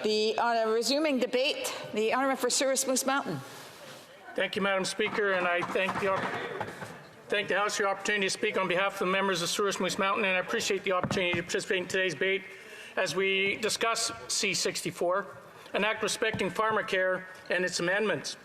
Resuming debate, the honourman for Souris Moose Mountain. Thank you, Madam Speaker, and I thank the House for the opportunity to speak on behalf of the members of Souris Moose Mountain, and I appreciate the opportunity to participate in today's debate as we discuss C-64, an act respecting Pharmacare and its amendments.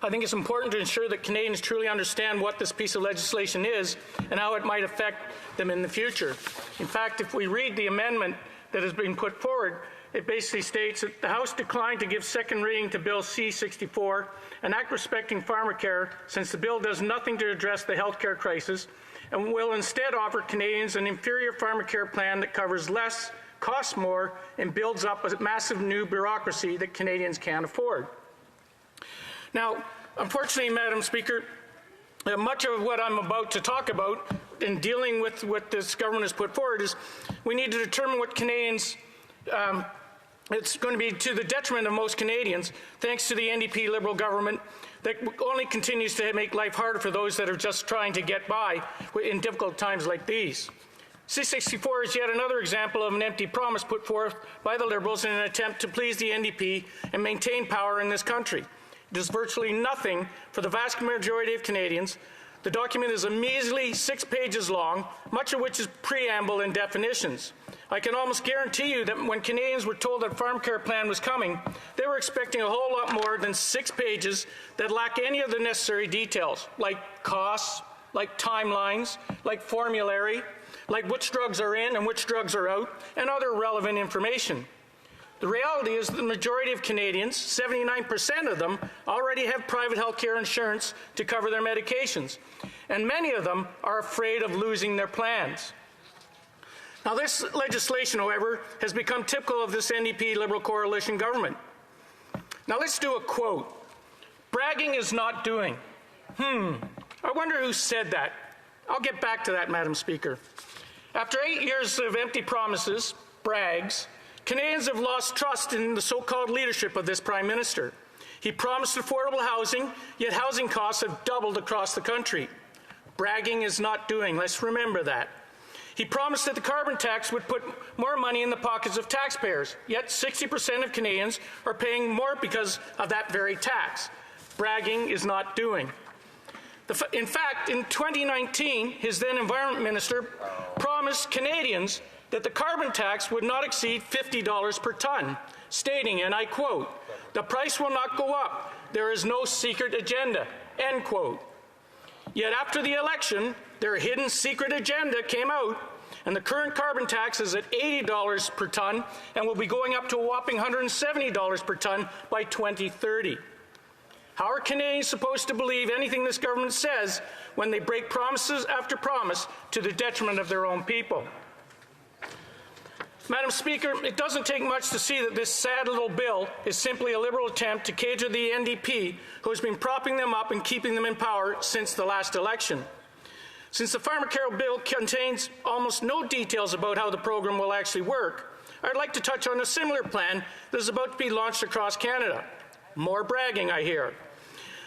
I think it's important to ensure that Canadians truly understand what this piece of legislation is and how it might affect them in the future. In fact, if we read the amendment that has been put forward, it basically states that the House declined to give second reading to Bill C-64, an act respecting Pharmacare, since the bill does nothing to address the healthcare crisis and will instead offer Canadians an inferior Pharmacare plan that covers less, costs more, and builds up a massive new bureaucracy that Canadians can't afford. Now, unfortunately, Madam Speaker, much of what I'm about to talk about in dealing with what this government has put forward is we need to determine what Canadians, it's going to be to the detriment of most Canadians, thanks to the NDP Liberal government that only continues to make life harder for those that are just trying to get by in difficult times like these. C-64 is yet another example of an empty promise put forth by the Liberals in an attempt to please the NDP and maintain power in this country. It does virtually nothing for the vast majority of Canadians. The document is a measly 6 pages long, much of which is preamble and definitions. I can almost guarantee you that when Canadians were told that Pharmacare plan was coming, they were expecting a whole lot more than 6 pages that lack any of the necessary details, like costs, like timelines, like formulary, like which drugs are in and which drugs are out, and other relevant information. The reality is the majority of Canadians, 79% of them, already have private health care insurance to cover their medications, and many of them are afraid of losing their plans. Now, this legislation, however, has become typical of this NDP Liberal coalition government. Now, let's do a quote. Bragging is not doing. I wonder who said that. I'll get back to that, Madam Speaker. After 8 years of empty promises, brags, Canadians have lost trust in the so-called leadership of this Prime Minister. He promised affordable housing, yet housing costs have doubled across the country. Bragging is not doing. Let's remember that. He promised that the carbon tax would put more money in the pockets of taxpayers, yet 60% of Canadians are paying more because of that very tax. Bragging is not doing. In fact, in 2019, his then Environment Minister promised Canadians that the carbon tax would not exceed $50 per ton, stating, and I quote, "The price will not go up. There is no secret agenda," end quote. Yet after the election, their hidden secret agenda came out, and the current carbon tax is at $80 per ton and will be going up to a whopping $170 per ton by 2030. How are Canadians supposed to believe anything this government says when they break promises after promise to the detriment of their own people? Madam Speaker, it doesn't take much to see that this sad little bill is simply a Liberal attempt to cater the NDP, who has been propping them up and keeping them in power since the last election. Since the Pharmacare bill contains almost no details about how the program will actually work, I'd like to touch on a similar plan that is about to be launched across Canada. More bragging, I hear.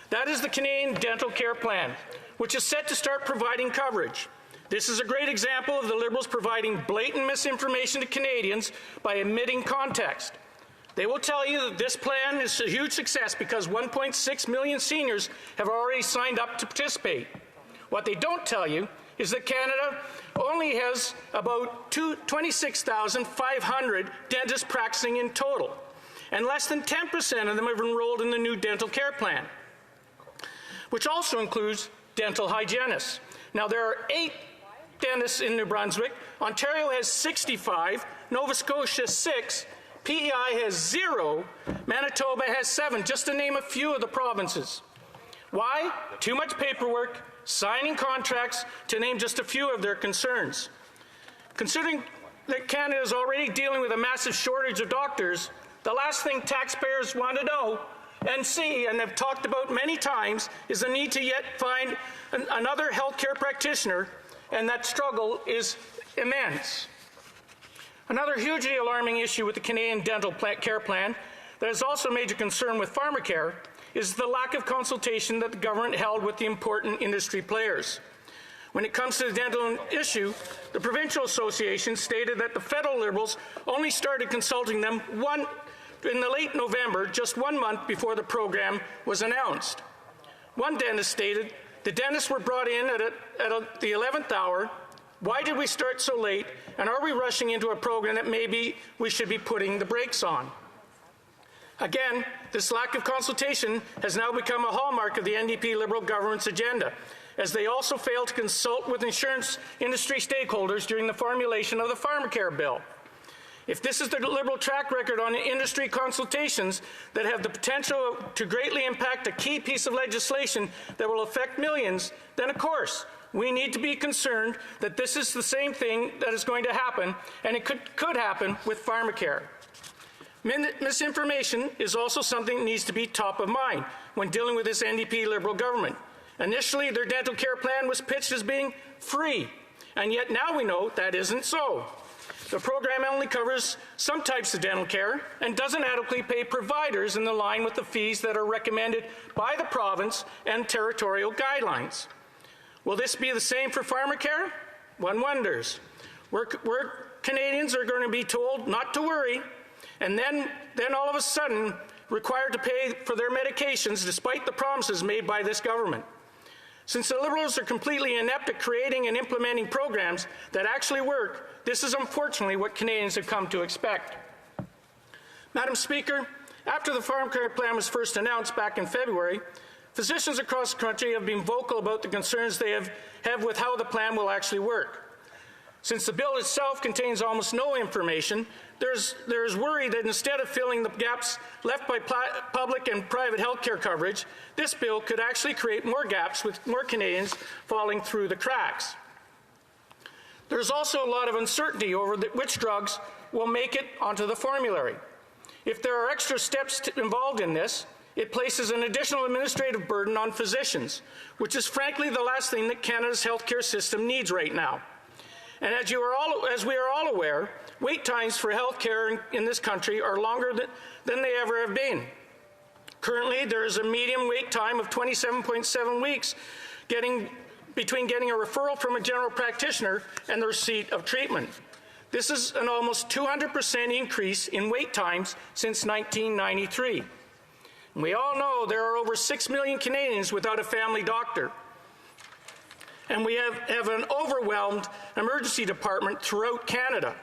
That is the Canadian Dental Care Plan, which is set to start providing coverage. This is a great example of the Liberals providing blatant misinformation to Canadians by omitting context. They will tell you that this plan is a huge success because 1.6 million seniors have already signed up to participate. What they don't tell you is that Canada only has about 26,500 dentists practicing in total, and less than 10% of them have enrolled in the new dental care plan, which also includes dental hygienists. Now, there are 8 dentists in New Brunswick. Ontario has 65, Nova Scotia 6, PEI has 0, Manitoba has 7, just to name a few of the provinces. Why? Too much paperwork, signing contracts, to name just a few of their concerns. Considering that Canada is already dealing with a massive shortage of doctors, the last thing taxpayers want to know and see, and have talked about many times, is the need to yet find another healthcare practitioner, and that struggle is immense. Another hugely alarming issue with the Canadian Dental Care Plan that is also a major concern with Pharmacare is the lack of consultation that the government held with the important industry players. When it comes to the dental issue, the provincial association stated that the federal Liberals only started consulting them in the late November, just 1 month before the program was announced. One dentist stated, "The dentists were brought in at the 11th hour. Why did we start so late? And are we rushing into a program that maybe we should be putting the brakes on?" Again, this lack of consultation has now become a hallmark of the NDP Liberal government's agenda, as they also failed to consult with insurance industry stakeholders during the formulation of the Pharmacare bill. If this is the Liberal track record on industry consultations that have the potential to greatly impact a key piece of legislation that will affect millions, then of course, we need to be concerned that this is the same thing that is going to happen, and it could happen with Pharmacare. Misinformation is also something that needs to be top of mind when dealing with this NDP Liberal government. Initially, their dental care plan was pitched as being free, and yet now we know that isn't so. The program only covers some types of dental care and doesn't adequately pay providers in line with the fees that are recommended by the province and territorial guidelines. Will this be the same for Pharmacare? One wonders. Where Canadians are going to be told not to worry, and then all of a sudden required to pay for their medications despite the promises made by this government. Since the Liberals are completely inept at creating and implementing programs that actually work, this is unfortunately what Canadians have come to expect. Madam Speaker, after the Pharmacare plan was first announced back in February, physicians across the country have been vocal about the concerns they have with how the plan will actually work. Since the bill itself contains almost no information, there's worry that instead of filling the gaps left by public and private health care coverage, this bill could actually create more gaps with more Canadians falling through the cracks. There's also a lot of uncertainty over which drugs will make it onto the formulary. If there are extra steps involved in this, it places an additional administrative burden on physicians, which is frankly the last thing that Canada's healthcare system needs right now. And as we are all aware, wait times for health care in this country are longer than they ever have been. Currently, there is a median wait time of 27.7 weeks between getting a referral from a general practitioner and the receipt of treatment. This is an almost 200% increase in wait times since 1993. And we all know there are over 6 million Canadians without a family doctor. And we have an overwhelmed emergency department throughout Canada.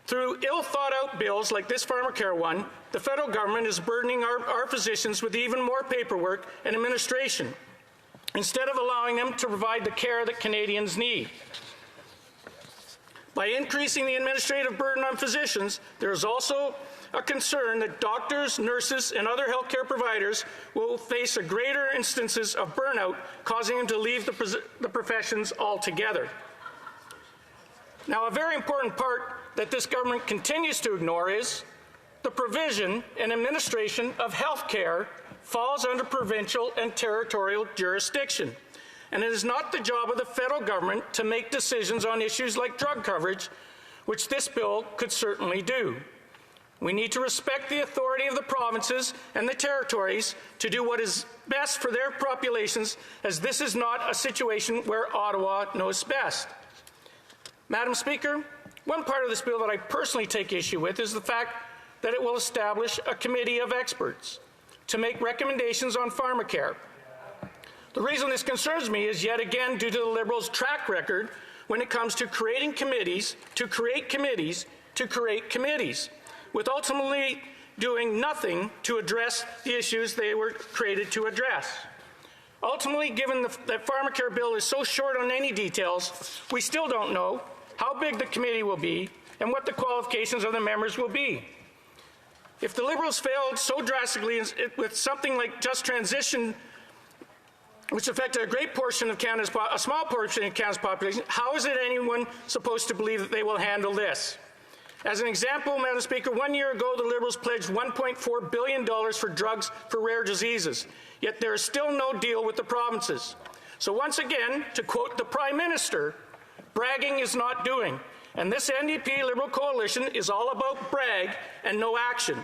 Through ill-thought-out bills like this Pharmacare one, the federal government is burdening our physicians with even more paperwork and administration, instead of allowing them to provide the care that Canadians need. By increasing the administrative burden on physicians, there is also a concern that doctors, nurses, and other healthcare providers will face a greater instances of burnout, causing them to leave the professions altogether. Now, a very important part that this government continues to ignore is the provision and administration of health care falls under provincial and territorial jurisdiction. And it is not the job of the federal government to make decisions on issues like drug coverage, which this bill could certainly do. We need to respect the authority of the provinces and the territories to do what is best for their populations, as this is not a situation where Ottawa knows best. Madam Speaker, one part of this bill that I personally take issue with is the fact that it will establish a committee of experts to make recommendations on Pharmacare. The reason this concerns me is yet again due to the Liberals' track record when it comes to creating committees, to create committees, to create committees, with ultimately doing nothing to address the issues they were created to address. Ultimately, given that Pharmacare bill is so short on any details, we still don't know how big the committee will be and what the qualifications of the members will be. If the Liberals failed so drastically with something like just transition, which affected a great portion of a small portion of Canada's population, how is it anyone supposed to believe that they will handle this? As an example, Madam Speaker, 1 year ago, the Liberals pledged $1.4 billion for drugs for rare diseases, yet there is still no deal with the provinces. So once again, to quote the Prime Minister, bragging is not doing, and this NDP Liberal coalition is all about brag and no action.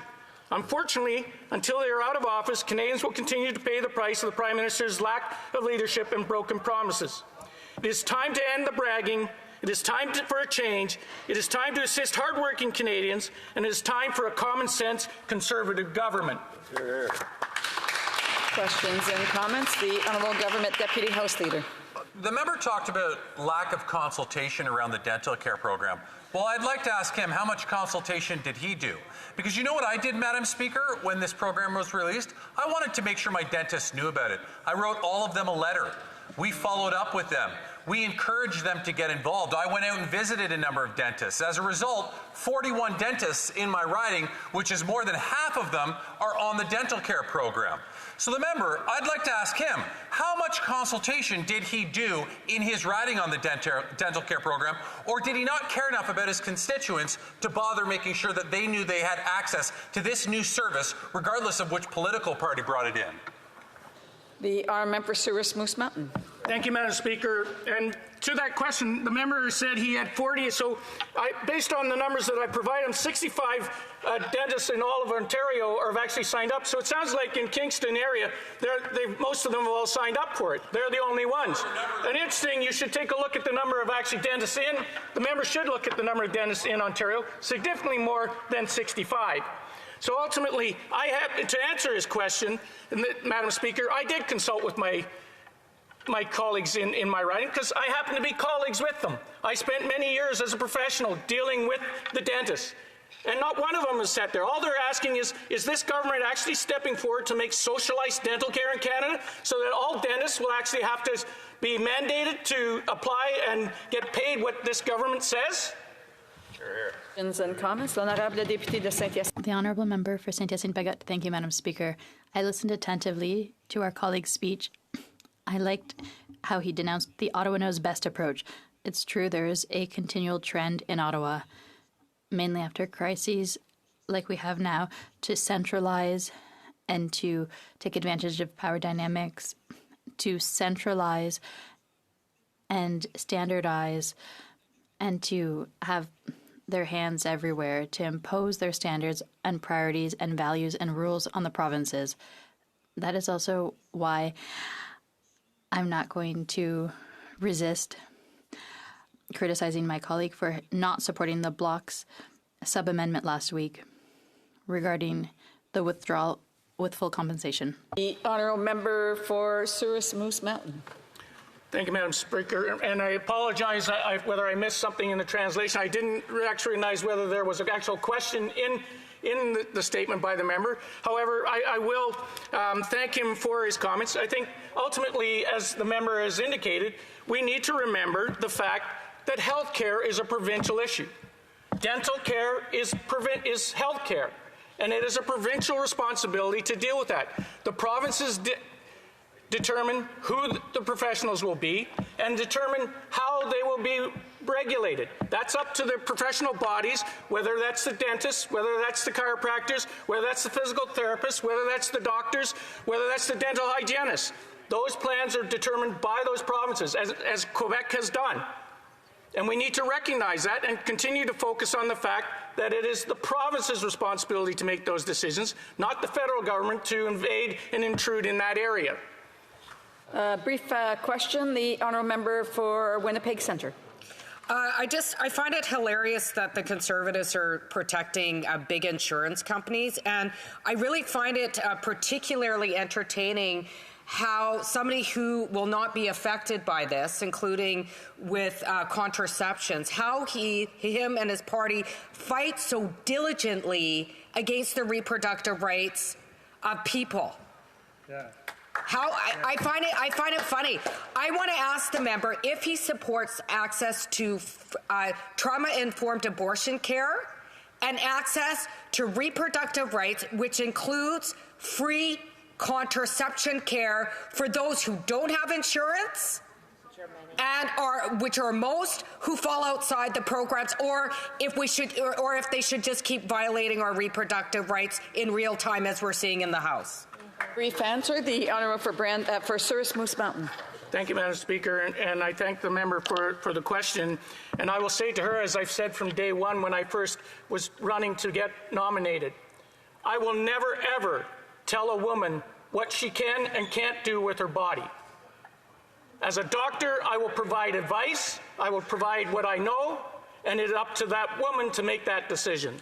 Unfortunately, until they are out of office, Canadians will continue to pay the price of the Prime Minister's lack of leadership and broken promises. It is time to end the bragging It is time for a change. It is time to assist hardworking Canadians, and it is time for a common-sense Conservative government. Questions and comments? The Honourable Government Deputy House Leader. The member talked about lack of consultation around the dental care program. Well, I'd like to ask him, how much consultation did he do? Because you know what I did, Madam Speaker, when this program was released? I wanted to make sure my dentists knew about it. I wrote all of them a letter. We followed up with them. We encouraged them to get involved. I went out and visited a number of dentists. As a result, 41 dentists in my riding, which is more than half of them, are on the dental care program. So the member, I'd like to ask him, how much consultation did he do in his riding on the dental care program, or did he not care enough about his constituents to bother making sure that they knew they had access to this new service, regardless of which political party brought it in? The honourable member for Souris Moose Mountain. Thank you, Madam Speaker. And to that question, the member said he had 40. So based on the numbers that I provide him, 65 dentists in all of Ontario have actually signed up. So it sounds like in Kingston area, most of them have all signed up for it. They're the only ones. And interesting, you should take a look at the number of actually dentists in. The member should look at the number of dentists in Ontario, significantly more than 65. So ultimately, to answer his question, Madam Speaker, I did consult with my colleagues in my riding because I happen to be colleagues with them. I spent many years as a professional dealing with the dentists, and not one of them has sat there. All they're asking is this government actually stepping forward to make socialized dental care in Canada so that all dentists will actually have to be mandated to apply and get paid what this government says? Questions and comments? L'honorable député de Saint-Hyacinthe. The honourable member for Saint-Hyacinthe-Bagot. Thank you, Madam Speaker. I listened attentively to our colleague's speech. I liked how he denounced the Ottawa Knows Best approach. It's true there is a continual trend in Ottawa, mainly after crises like we have now, to centralize and to take advantage of power dynamics, to centralize and standardize, and to have their hands everywhere, to impose their standards and priorities and values and rules on the provinces. That is also why I'm not going to resist criticizing my colleague for not supporting the Bloc's sub-amendment last week regarding the withdrawal with full compensation. The honourable member for Souris Moose Mountain. Thank you, Madam Speaker. And I apologize whether I missed something in the translation. I didn't actually recognize whether there was an actual question in the statement by the member. However, I will thank him for his comments. I think ultimately, as the member has indicated, we need to remember the fact that health care is a provincial issue. Dental care is health care, and it is a provincial responsibility to deal with that. The provinces determine who the professionals will be and determine how they will be regulated. That's up to the professional bodies, whether that's the dentists, whether that's the chiropractors, whether that's the physical therapists, whether that's the doctors, whether that's the dental hygienists. Those plans are determined by those provinces, as Quebec has done. And we need to recognize that and continue to focus on the fact that it is the province's responsibility to make those decisions, not the federal government to invade and intrude in that area. Brief question, the honourable member for Winnipeg Centre. I find it hilarious that the Conservatives are protecting big insurance companies, and I really find it particularly entertaining how somebody who will not be affected by this, including with contraceptions, how him and his party fight so diligently against the reproductive rights of people. Yeah. I find it funny. I want to ask the member if he supports access to trauma-informed abortion care and access to reproductive rights, which includes free contraception care for those who don't have insurance and which are most who fall outside the programs, or if they should just keep violating our reproductive rights in real time as we're seeing in the House. Brief answer, the honourable for Souris Moose Mountain. Thank you, Madam Speaker, and I thank the member for the question. And I will say to her, as I've said from day one when I first was running to get nominated, I will never, ever tell a woman what she can and can't do with her body. As a doctor, I will provide advice, I will provide what I know, and it's up to that woman to make that decision.